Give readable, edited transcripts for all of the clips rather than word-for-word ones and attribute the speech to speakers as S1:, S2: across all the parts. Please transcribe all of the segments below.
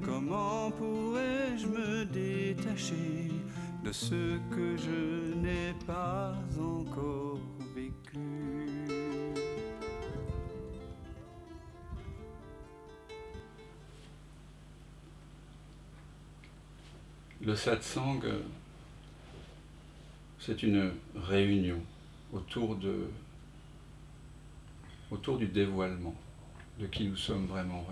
S1: Comment pourrais-je me détacher de ce que je n'ai pas encore vécu?
S2: Le satsang, c'est une réunion autour du dévoilement de qui nous sommes vraiment.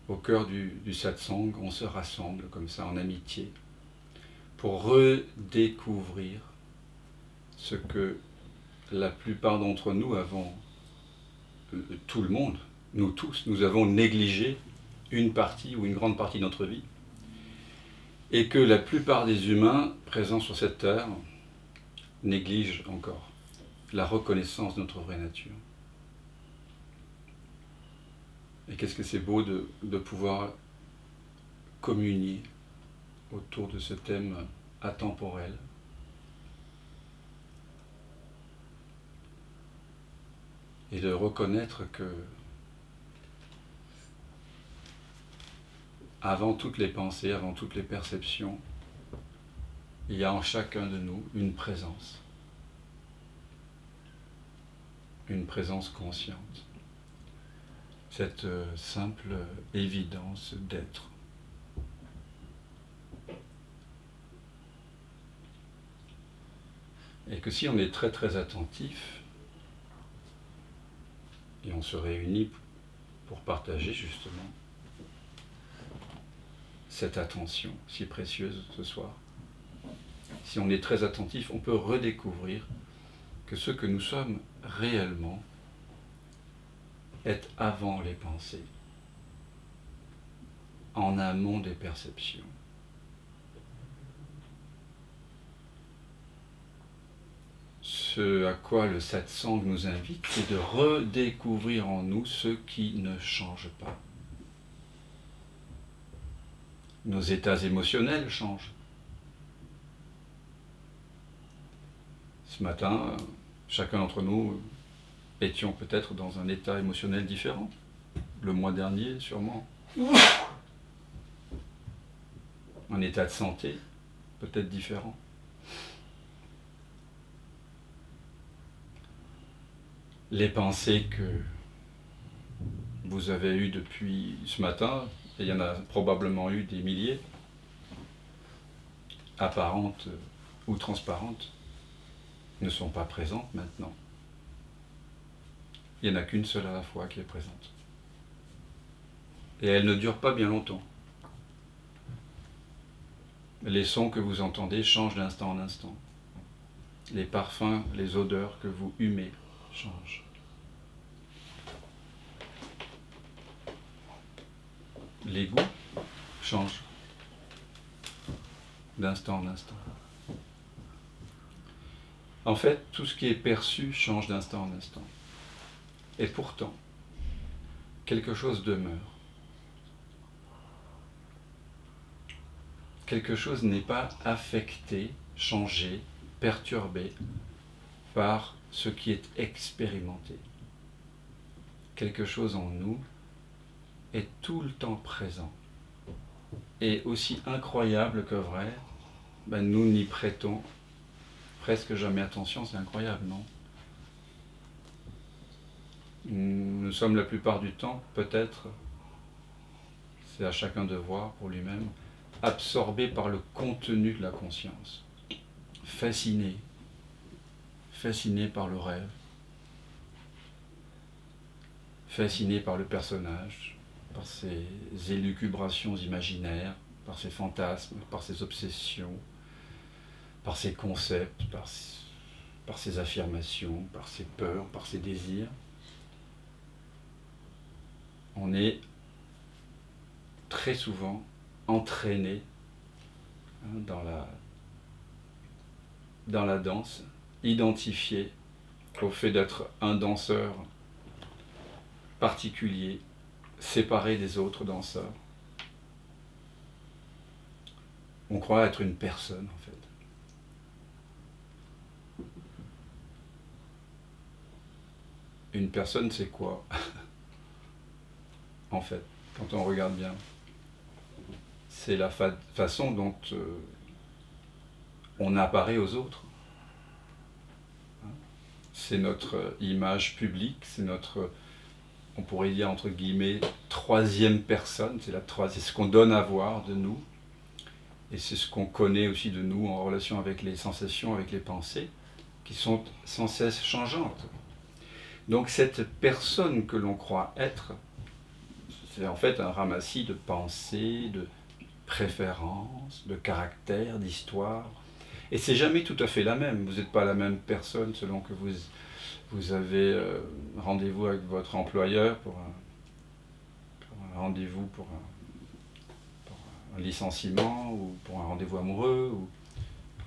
S2: Au cœur du satsang, on se rassemble comme ça en amitié pour redécouvrir ce que la plupart d'entre nous avons, tout le monde, nous tous, nous avons négligé une partie ou une grande partie de notre vie, et que la plupart des humains présents sur cette terre négligent encore la reconnaissance de notre vraie nature. Et qu'est-ce que c'est beau de pouvoir communier autour de ce thème atemporel. Et de reconnaître que, avant toutes les pensées, avant toutes les perceptions, il y a en chacun de nous une présence consciente. Cette simple évidence d'être. Et que si on est très très attentif, et on se réunit pour partager justement cette attention si précieuse ce soir, si on est très attentif, on peut redécouvrir que ce que nous sommes réellement est avant les pensées, en amont des perceptions. Ce à quoi le satsang nous invite, c'est de redécouvrir en nous ce qui ne change pas. Nos états émotionnels changent. Ce matin, chacun d'entre nous étions peut-être dans un état émotionnel différent. Le mois dernier, sûrement. Un état de santé, peut-être différent. Les pensées que vous avez eues depuis ce matin, et il y en a probablement eu des milliers, apparentes ou transparentes, ne sont pas présentes maintenant. Il n'y en a qu'une seule à la fois qui est présente. Et elle ne dure pas bien longtemps. Les sons que vous entendez changent d'instant en instant. Les parfums, les odeurs que vous humez changent. Les goûts changent d'instant en instant. En fait, tout ce qui est perçu change d'instant en instant. Et pourtant, quelque chose demeure. Quelque chose n'est pas affecté, changé, perturbé par ce qui est expérimenté. Quelque chose en nous est tout le temps présent. Et aussi incroyable que vrai, nous n'y prêtons presque jamais attention, c'est incroyable, non? Nous sommes la plupart du temps, peut-être, c'est à chacun de voir pour lui-même, absorbés par le contenu de la conscience, fascinés par le rêve, fascinés par le personnage, par ses élucubrations imaginaires, par ses fantasmes, par ses obsessions, par ses concepts, par ses affirmations, par ses peurs, par ses désirs. On est très souvent entraîné dans la danse, identifié au fait d'être un danseur particulier, séparé des autres danseurs. On croit être une personne, en fait. Une personne, c'est quoi? en fait, quand on regarde bien. C'est la façon dont on apparaît aux autres. C'est notre image publique, c'est notre, on pourrait dire entre guillemets, troisième personne, c'est ce qu'on donne à voir de nous, et c'est ce qu'on connaît aussi de nous en relation avec les sensations, avec les pensées, qui sont sans cesse changeantes. Donc cette personne que l'on croit être, c'est en fait un ramassis de pensées, de préférences, de caractères, d'histoires. Et c'est jamais tout à fait la même. Vous n'êtes pas la même personne selon que vous avez rendez-vous avec votre employeur pour un rendez-vous pour un licenciement, ou pour un rendez-vous amoureux, ou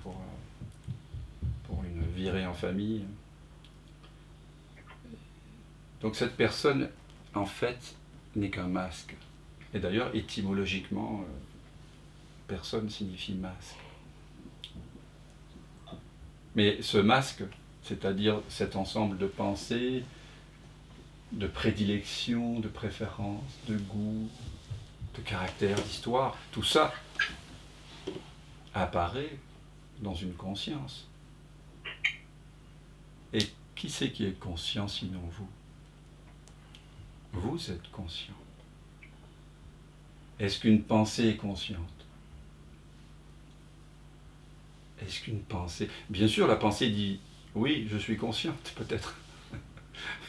S2: pour une virée en famille. Donc cette personne, en fait, n'est qu'un masque. Et d'ailleurs, étymologiquement, personne signifie masque. Mais ce masque, c'est-à-dire cet ensemble de pensées, de prédilections, de préférences, de goûts, de caractères, d'histoire, tout ça apparaît dans une conscience. Et qui c'est qui est conscient sinon vous? Vous êtes conscient. Est-ce qu'une pensée est consciente? Est-ce qu'une pensée... Bien sûr, la pensée dit « oui, je suis consciente, peut-être ».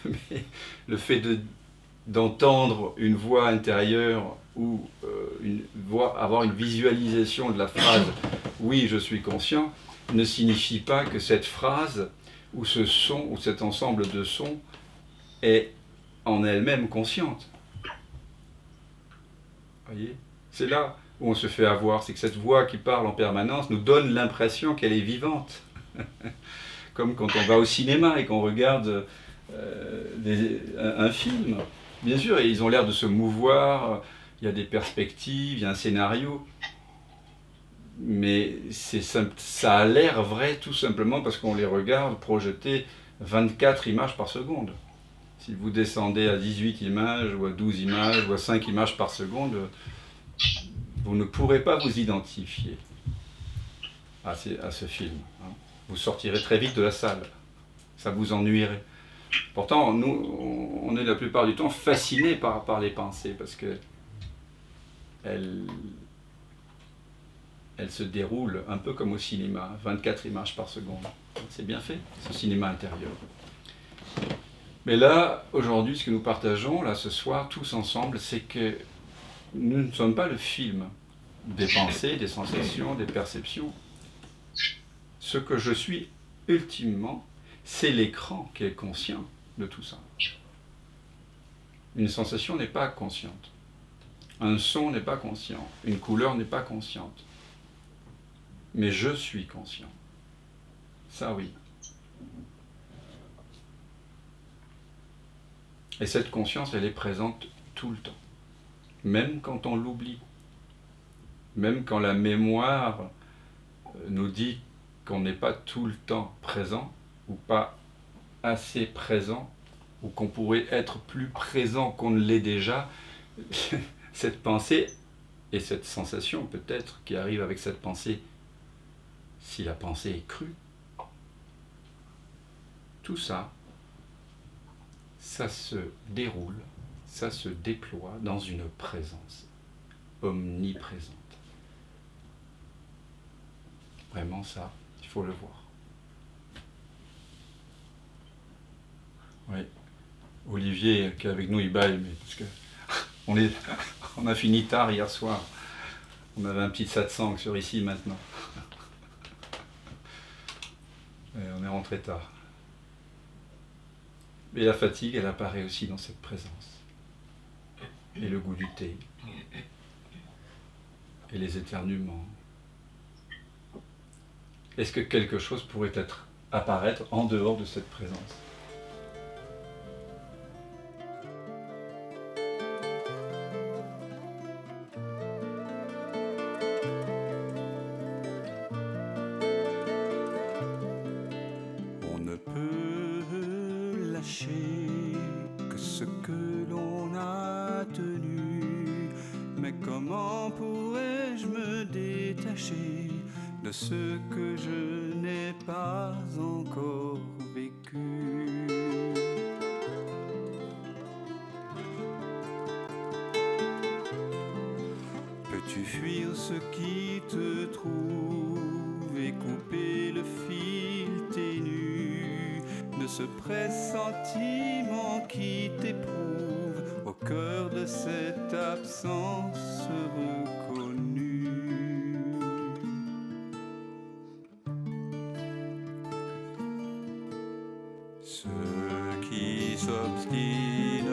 S2: Mais le fait d'entendre une voix intérieure ou avoir une visualisation de la phrase « oui, je suis conscient » ne signifie pas que cette phrase ou ce son ou cet ensemble de sons est en elle-même consciente. Voyez ? C'est là où on se fait avoir, c'est que cette voix qui parle en permanence nous donne l'impression qu'elle est vivante. Comme quand on va au cinéma et qu'on regarde un film. Bien sûr, ils ont l'air de se mouvoir, il y a des perspectives, il y a un scénario. Mais ça a l'air vrai tout simplement parce qu'on les regarde projeter 24 images par seconde. Si vous descendez à 18 images, ou à 12 images, ou à 5 images par seconde, vous ne pourrez pas vous identifier à ce film. Vous sortirez très vite de la salle. Ça vous ennuierait. Pourtant, nous, on est la plupart du temps fascinés par les pensées, parce que elles se déroulent un peu comme au cinéma, 24 images par seconde. C'est bien fait, ce cinéma intérieur. Mais là, aujourd'hui, ce que nous partageons, là, ce soir, tous ensemble, c'est que nous ne sommes pas le film des pensées, des sensations, des perceptions. Ce que je suis, ultimement, c'est l'écran qui est conscient de tout ça. Une sensation n'est pas consciente. Un son n'est pas conscient. Une couleur n'est pas consciente. Mais je suis conscient. Ça, oui. Et cette conscience, elle est présente tout le temps. Même quand on l'oublie. Même quand la mémoire nous dit qu'on n'est pas tout le temps présent, ou pas assez présent, ou qu'on pourrait être plus présent qu'on ne l'est déjà, cette pensée et cette sensation peut-être qui arrive avec cette pensée, si la pensée est crue, tout ça, ça se déroule, ça se déploie dans une présence omniprésente. Vraiment ça, il faut le voir. Oui. Olivier, qui est avec nous, il baille, mais parce que on a fini tard hier soir. On avait un petit satsang sur ici maintenant. Et on est rentré tard. Mais la fatigue, elle apparaît aussi dans cette présence. Et le goût du thé. Et les éternuements. Est-ce que quelque chose pourrait apparaître en dehors de cette présence ?
S1: On ne peut lâcher que ce que l'on a tenu. Mais comment pourrais-je me détacher de ce que je n'ai pas encore vécu? Peux-tu fuir ce qui te trouve et couper le fil ténu de ce pressentiment qui t'éprouve au cœur de cette absence reconnue? Ce qui s'obstine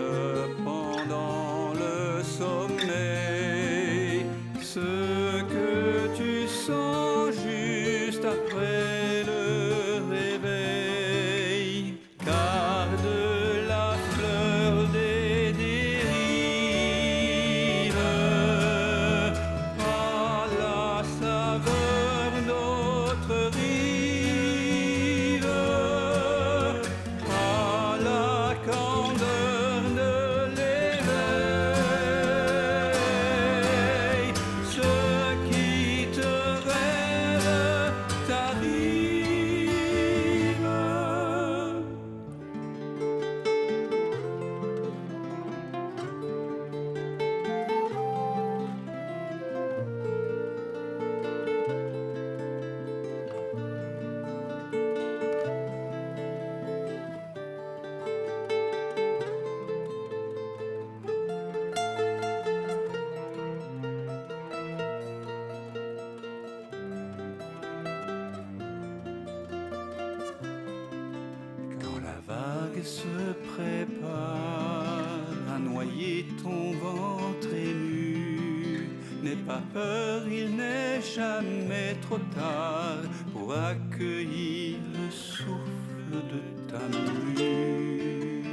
S1: pendant le sommeil, ce que tu sens juste après le réveil, garde la fleur des dérives à la saveur d'autres rives, à la candeur de l'éveil. Ce qui te rêve t'arrive. Quand la vague se prépare à noyer ton ventre nu, n'aie pas peur, il n'est jamais trop tard pour accueillir le souffle de ta mue.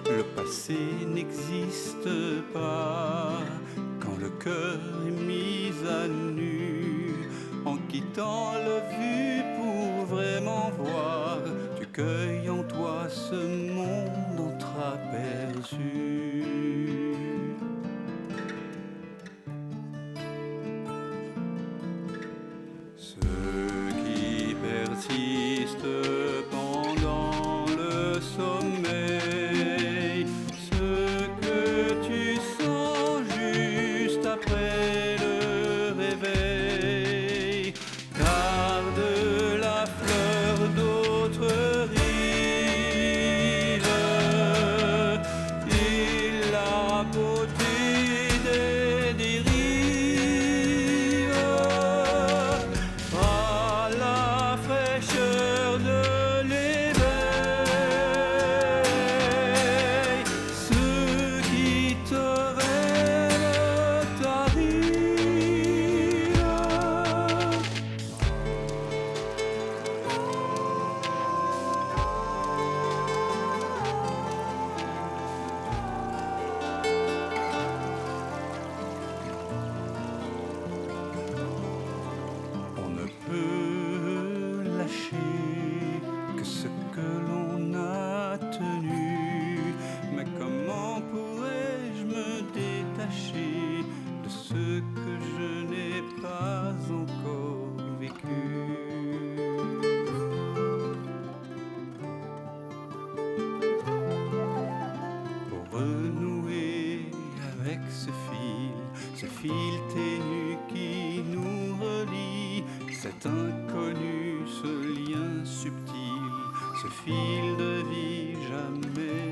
S1: Le passé n'existe pas quand le cœur est mis à nu. En quittant le vu pour vraiment voir, tu cueilles en toi ce monde entreaperçu. Ceux qui persistent pendant le sommeil, ce que tu sens juste après le réveil, garde la fleur d'autres rives et la beauté des dérives à la fraîcheur de l'éveil. Ce qui te rêve t'arrive. On ne peut lâcher que ce que l'on a tenu. Mais comment pourrais-je me détacher de ce que je n'ai pas encore vécu? Pour renouer avec ce fil ténu qui nous relie, cet inconnu, ce lien subtil, ce fil de vie jamais